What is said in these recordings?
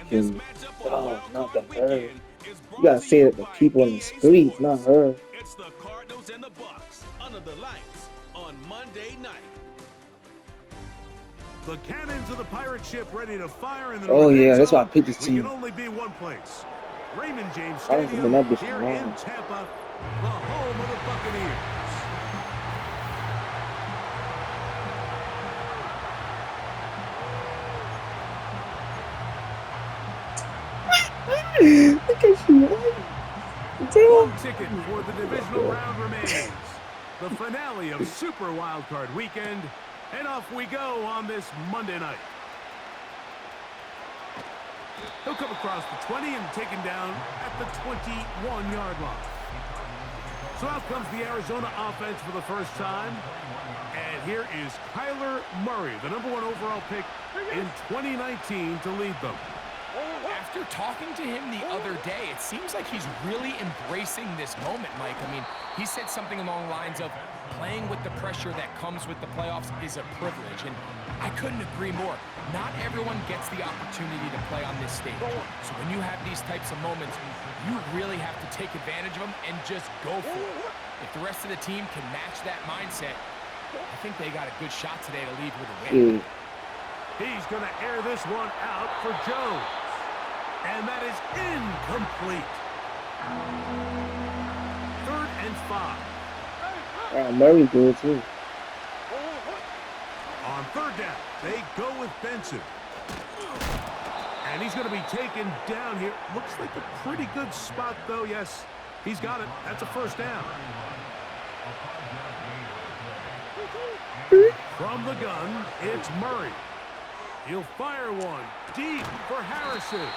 can. Oh, not the her. You gotta say that the people in the streets, not her. It's the Cardinals and the Bucks under the lights on Monday night. The cannons of the pirate ship ready to fire in the Oh north end yeah, that's why I zone. picked this We can team. only be one place. Raymond James I don't think Stadium that bitch here wrong. in Tampa, the home of the Buccaneers. Look at you. One Damn. ticket for the divisional round remains. The finale of Super Wildcard Weekend. And off we go on this Monday night. He'll come across the 20 and taken down at the 21-yard line. So out comes the Arizona offense for the first time. And here is Kyler Murray, the #1 overall pick in 2019 to lead them. After talking to him the other day, it seems like he's really embracing this moment, Mike. I mean, he said something along the lines of playing with the pressure that comes with the playoffs is a privilege, and I couldn't agree more. Not everyone gets the opportunity to play on this stage. So when you have these types of moments, you really have to take advantage of them and just go for it. If the rest of the team can match that mindset, I think they got a good shot today to lead with a win. He's going to air this one out for Jones. And that is incomplete. 3rd and 5. Murray good too. On 3rd down, they go with Benson. And he's going to be taken down here. Looks like a pretty good spot, though. Yes, he's got it. That's a 1st down. From the gun, it's Murray. He'll fire one deep for Harrison.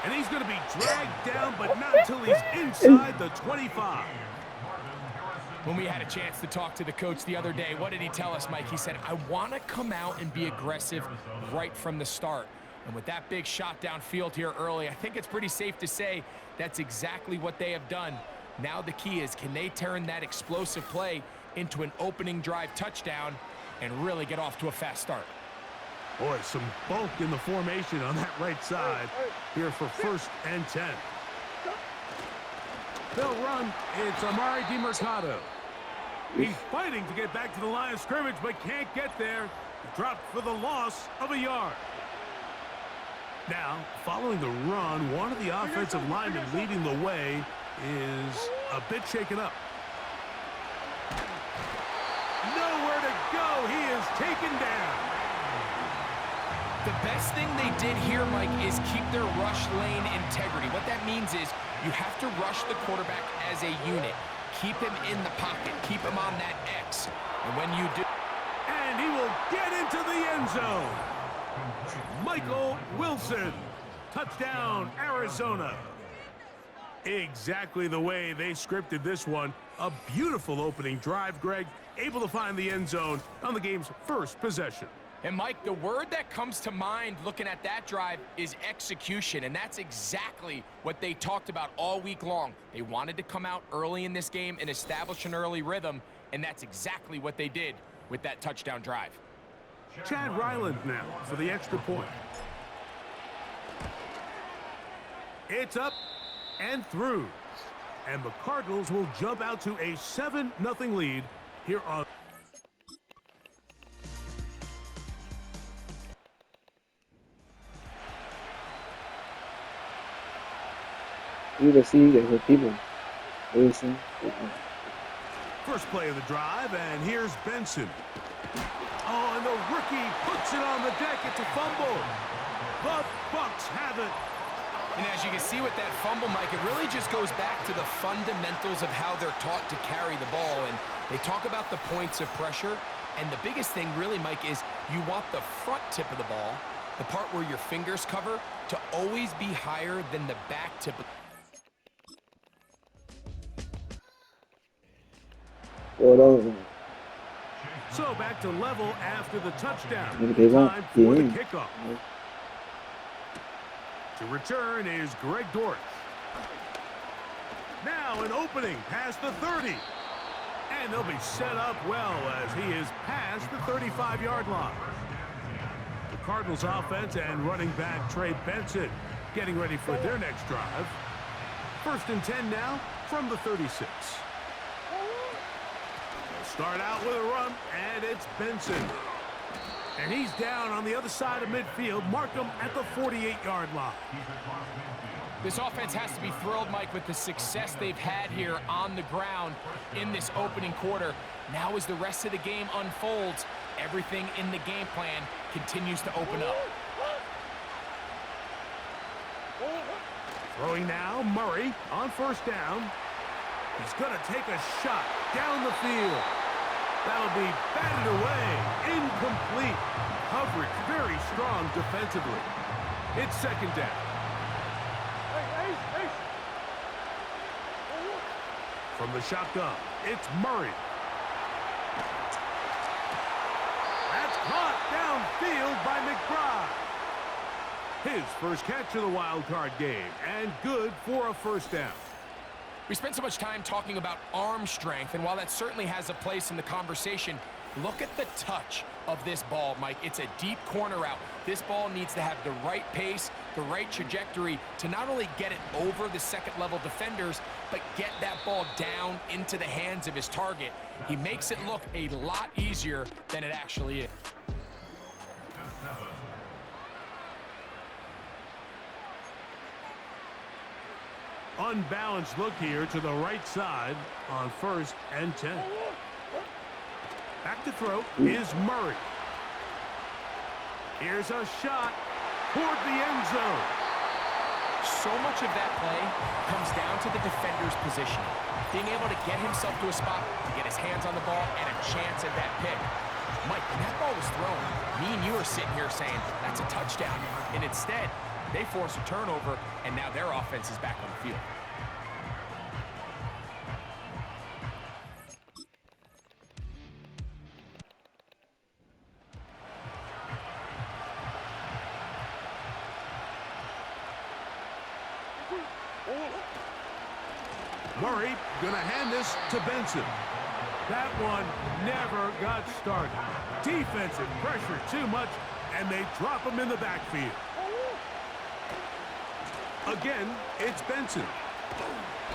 And he's going to be dragged down, but not until he's inside the 25. When we had a chance to talk to the coach the other day, what did he tell us, Mike? He said, I want to come out and be aggressive right from the start. And with that big shot downfield here early, I think it's pretty safe to say that's exactly what they have done. Now the key is, can they turn that explosive play into an opening drive touchdown and really get off to a fast start? Boy, some bulk in the formation on that right side here for 1st and 10. They'll run. It's Amari DiMercato. He's fighting to get back to the line of scrimmage, but can't get there. Dropped for the loss of a yard. Now, following the run, one of the offensive linemen leading the way is a bit shaken up. Nowhere to go. He is taken down. The best thing they did here, Mike, is keep their rush lane integrity. What that means is you have to rush the quarterback as a unit. Keep him in the pocket. Keep him on that X. And when you do... And he will get into the end zone. Michael Wilson. Touchdown, Arizona. Exactly the way they scripted this one. A beautiful opening drive, Greg. Able to find the end zone on the game's first possession. And, Mike, the word that comes to mind looking at that drive is execution, and that's exactly what they talked about all week long. They wanted to come out early in this game and establish an early rhythm, and that's exactly what they did with that touchdown drive. Chad Ryland now for the extra point. It's up and through. And the Cardinals will jump out to a 7-0 lead here on... You can see the people. Listen. First play of the drive, and here's Benson. Oh, and the rookie puts it on the deck. It's a fumble. The Bucks have it. And as you can see with that fumble, Mike, it really just goes back to the fundamentals of how they're taught to carry the ball. And they talk about the points of pressure. And the biggest thing really, Mike, is you want the front tip of the ball, the part where your fingers cover, to always be higher than the back tip. So back to level after the touchdown. Time for the kickoff. To return is Greg Dortch. Now an opening past the 30. And they'll be set up well as he is past the 35-yard line. The Cardinals offense and running back Trey Benson getting ready for their next drive. 1st and 10 now from the 36. They'll start out with a run, and it's Benson. And he's down on the other side of midfield. Mark him at the 48-yard line. This offense has to be thrilled, Mike, with the success they've had here on the ground in this opening quarter. Now as the rest of the game unfolds, everything in the game plan continues to open up. Throwing now, Murray on 1st down. He's going to take a shot down the field. That'll be batted away. Incomplete. Coverage very strong defensively. It's 2nd down. From the shotgun, it's Murray. That's caught downfield by McBride. His first catch of the wild card game, and good for a 1st down. We spent so much time talking about arm strength, and while that certainly has a place in the conversation, look at the touch of this ball, Mike. It's a deep corner route. This ball needs to have the right pace, the right trajectory to not only get it over the second-level defenders, but get that ball down into the hands of his target. He makes it look a lot easier than it actually is. Unbalanced look here to the right side on 1st and 10. Back to throw is Murray. Here's a shot toward the end zone. So much of that play comes down to the defender's positioning. Being able to get himself to a spot, to get his hands on the ball, and a chance at that pick. Mike, when that ball was thrown, me and you are sitting here saying, that's a touchdown. And instead, they force a turnover, and now their offense is back on the field. Murray gonna hand this to Benson. That one never got started. Defensive pressure too much, and they drop him in the backfield. Again, it's Benson.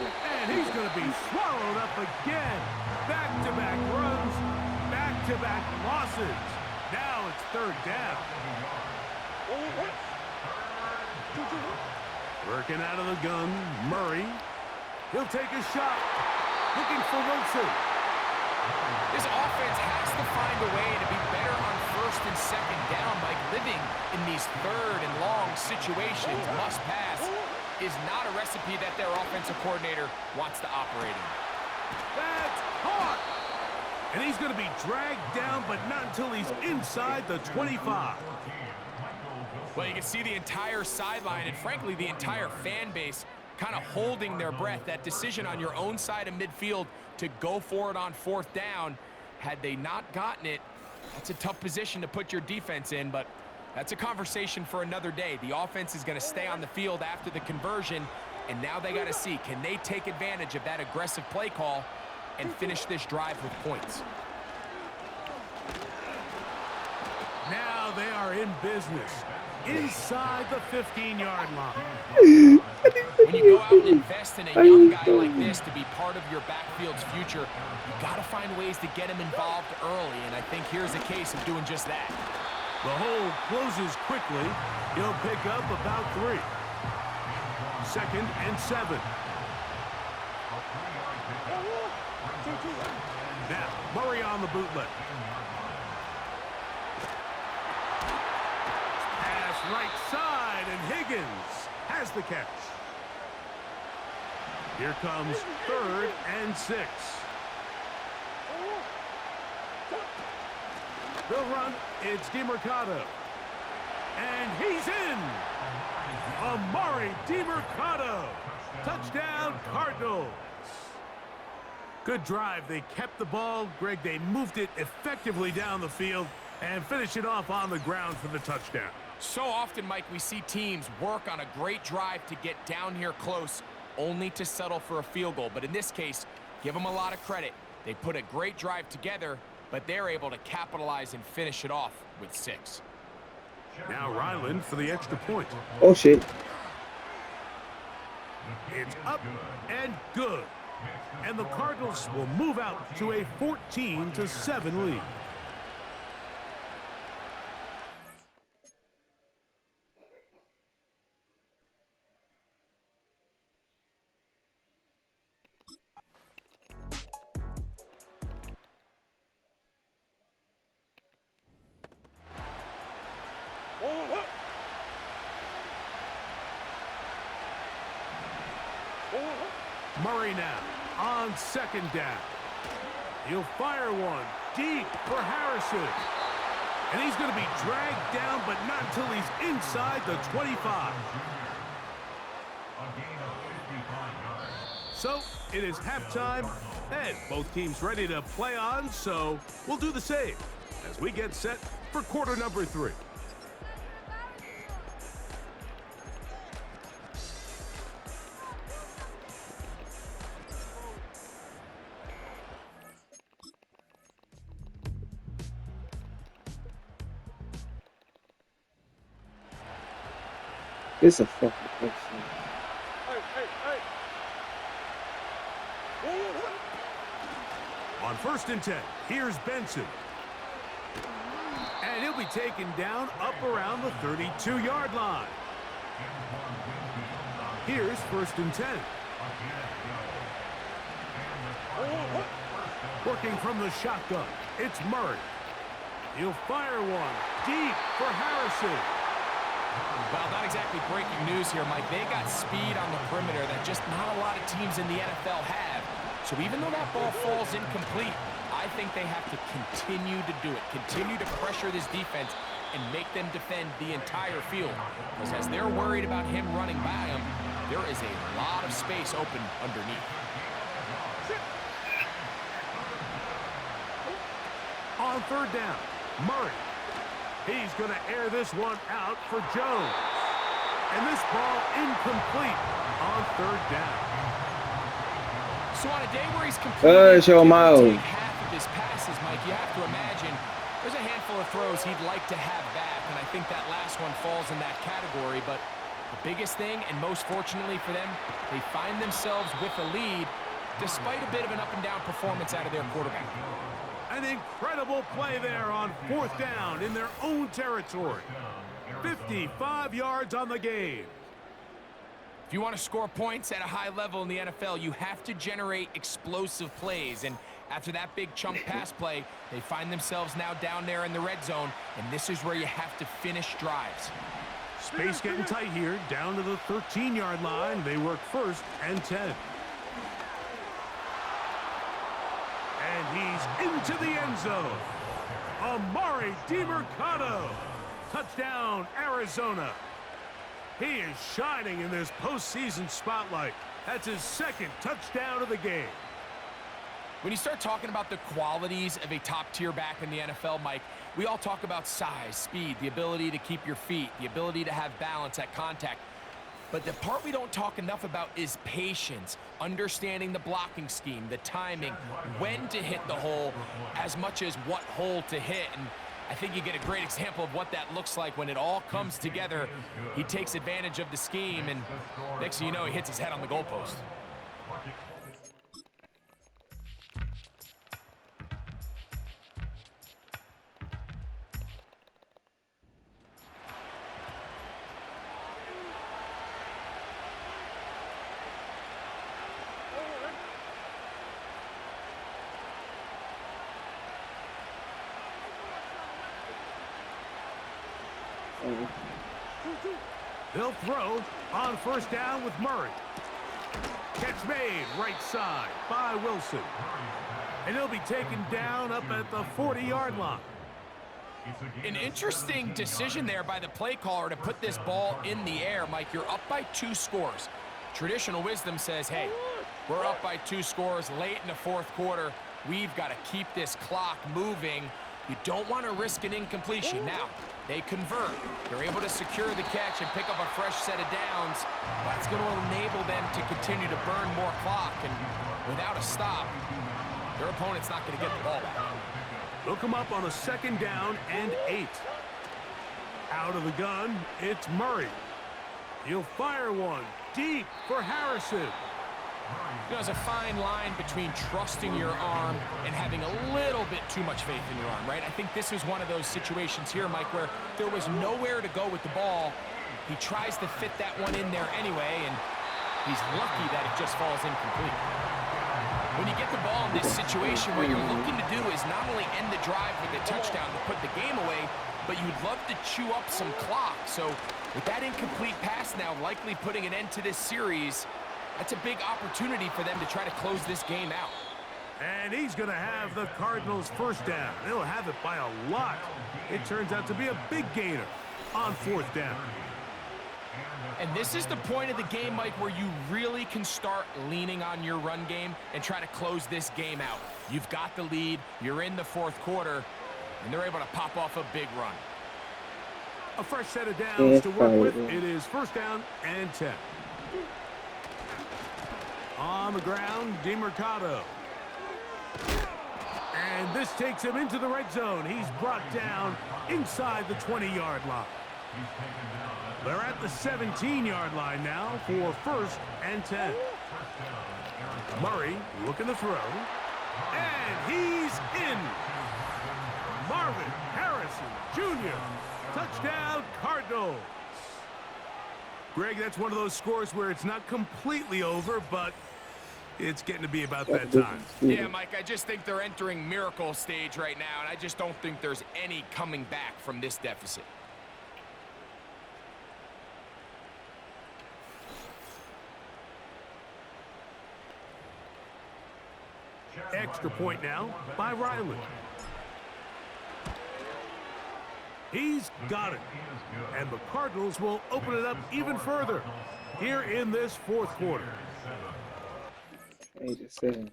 And he's going to be swallowed up again. Back-to-back runs, back-to-back losses. Now it's 3rd down. Working out of the gun, Murray. He'll take a shot. Looking for Wilson. This offense has to find a way to be better on 1st and 2nd down. Like living in these 3rd and long situations, must pass, is not a recipe that their offensive coordinator wants to operate in. That's caught. And he's going to be dragged down, but not until he's inside the 25. Well, you can see the entire sideline and, frankly, the entire fan base kind of holding their breath. That decision on your own side of midfield to go for it on 4th down, had they not gotten it, that's a tough position to put your defense in, but that's a conversation for another day. The offense is going to stay on the field after the conversion, and now they got to see, can they take advantage of that aggressive play call and finish this drive with points? Now they are in business inside the 15-yard line. When you go out and invest in a young guy like this to be part of your backfield's future, you got to find ways to get him involved early, and I think here's a case of doing just that. The hole closes quickly. He'll pick up about 3. 2nd and 7. Now, Murray on the bootleg. Pass right side, and Higgins has the catch. Here comes 3rd and 6. They'll run. It's DeMercado. And he's in. Amari DeMercado. Touchdown, Cardinals. Good drive. They kept the ball. Greg, they moved it effectively down the field and finished it off on the ground for the touchdown. So often, Mike, we see teams work on a great drive to get down here close, only to settle for a field goal. But in this case, give them a lot of credit. They put a great drive together, but they're able to capitalize and finish it off with 6. Now Ryland for the extra point. Oh, shit. It's up and good. And the Cardinals will move out to a 14-7 lead. Murray now on second down. He'll fire one deep for Harrison. And he's going to be dragged down, but not until he's inside the 25. So it is halftime, and both teams ready to play on, so we'll do the same as we get set for quarter number 3. It's a fucking question. On 1st and 10, here's Benson. And he'll be taken down up around the 32-yard line. Here's 1st and 10. Working from the shotgun, it's Murray. He'll fire one deep for Harrison. Well, not exactly breaking news here, Mike. They got speed on the perimeter that just not a lot of teams in the NFL have. So even though that ball falls incomplete, I think they have to continue to do it. Continue to pressure this defense and make them defend the entire field. Because as they're worried about him running by them, there is a lot of space open underneath. On 3rd down, Murray. He's going to air this one out for Jones. And this ball incomplete on 3rd down. So on a day where he's completed half of his passes, Mike, you have to imagine there's a handful of throws he'd like to have back, and I think that last one falls in that category. But the biggest thing, and most fortunately for them, they find themselves with a lead despite a bit of an up-and-down performance out of their quarterback. An incredible play there on 4th down in their own territory. 55 yards on the game. If you want to score points at a high level in the NFL, you have to generate explosive plays. And after that big chunk pass play, they find themselves now down there in the red zone, and this is where you have to finish drives. Space getting tight here, down to the 13-yard line. They work 1st and 10. And he's into the end zone. Amari DiMercado. Touchdown, Arizona. He is shining in this postseason spotlight. That's his 2nd touchdown of the game. When you start talking about the qualities of a top-tier back in the NFL, Mike, we all talk about size, speed, the ability to keep your feet, the ability to have balance at contact. But the part we don't talk enough about is patience, understanding the blocking scheme, the timing, when to hit the hole, as much as what hole to hit. And I think you get a great example of what that looks like when it all comes together. He takes advantage of the scheme, and next thing you know, he hits his head on the goalpost. They'll throw on 1st down with Murray. Catch made right side by Wilson. And he'll be taken down up at the 40-yard line. An interesting decision there by the play caller to put this ball in the air. Mike, you're up by 2 scores. Traditional wisdom says, hey, we're up by 2 scores late in the 4th quarter. We've got to keep this clock moving. You don't want to risk an incompletion. Now, they convert. They're able to secure the catch and pick up a fresh set of downs. That's going to enable them to continue to burn more clock. And without a stop, their opponent's not going to get the ball back. They'll come up on a 2nd down and 8. Out of the gun, it's Murray. He'll fire one deep for Harrison. You know, there's a fine line between trusting your arm and having a little bit too much faith in your arm, right? I think this is one of those situations here, Mike, where there was nowhere to go with the ball. He tries to fit that one in there anyway, and he's lucky that it just falls incomplete. When you get the ball in this situation, what you're looking to do is not only end the drive with a touchdown to put the game away, but you'd love to chew up some clock. So with that incomplete pass now likely putting an end to this series, that's a big opportunity for them to try to close this game out. And he's going to have the Cardinals first down. They'll have it by a lot. It turns out to be a big gainer on fourth down. And this is the point of the game, Mike, where you really can start leaning on your run game and try to close this game out. You've got the lead, you're in the fourth quarter, and they're able to pop off a big run. A fresh set of downs to work with. It is first down and 10. On the ground, DeMercado. And this takes him into the red zone. He's brought down inside the 20-yard line. They're at the 17-yard line now for first and 10. Murray looking to throw. And he's in. Marvin Harrison Jr. Touchdown, Cardinals. Greg, that's one of those scores where it's not completely over, but it's getting to be about that time. Yeah, Mike, I just think they're entering miracle stage right now, and I just don't think there's any coming back from this deficit. Extra point now by Riley. He's got it. And the Cardinals will open it up even further here in this fourth quarter. 87.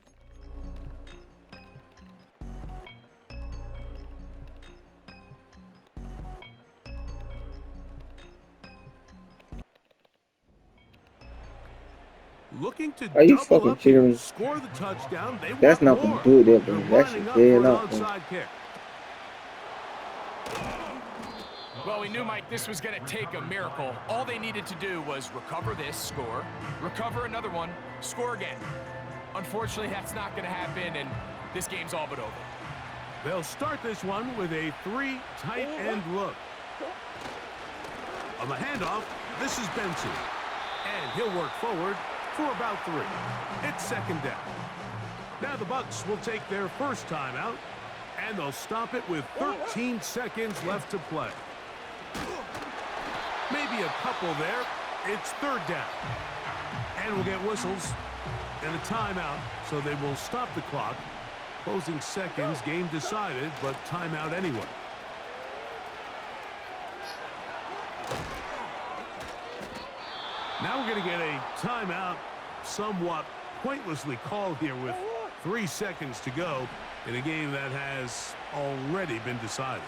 Looking to Are you double fucking up kidding and me? score the touchdown. They That's want not more. gonna do it, They're bro. That's lining just up for dead an up, bro. onside kick. Well, we knew, Mike, this was going to take a miracle. All they needed to do was recover this, score, recover another one, score again. Unfortunately, that's not going to happen, and this game's all but over. They'll start this one with a three tight end look. On the handoff, this is Benson. And he'll work forward for about 3. It's second down. Now the Bucs will take their first timeout, and they'll stop it with 13 seconds left to play. Maybe a couple there. It's third down. And we'll get whistles and a timeout, so they will stop the clock. Closing seconds, game decided, but timeout anyway. Now we're going to get a timeout somewhat pointlessly called here with 3 seconds to go in a game that has already been decided.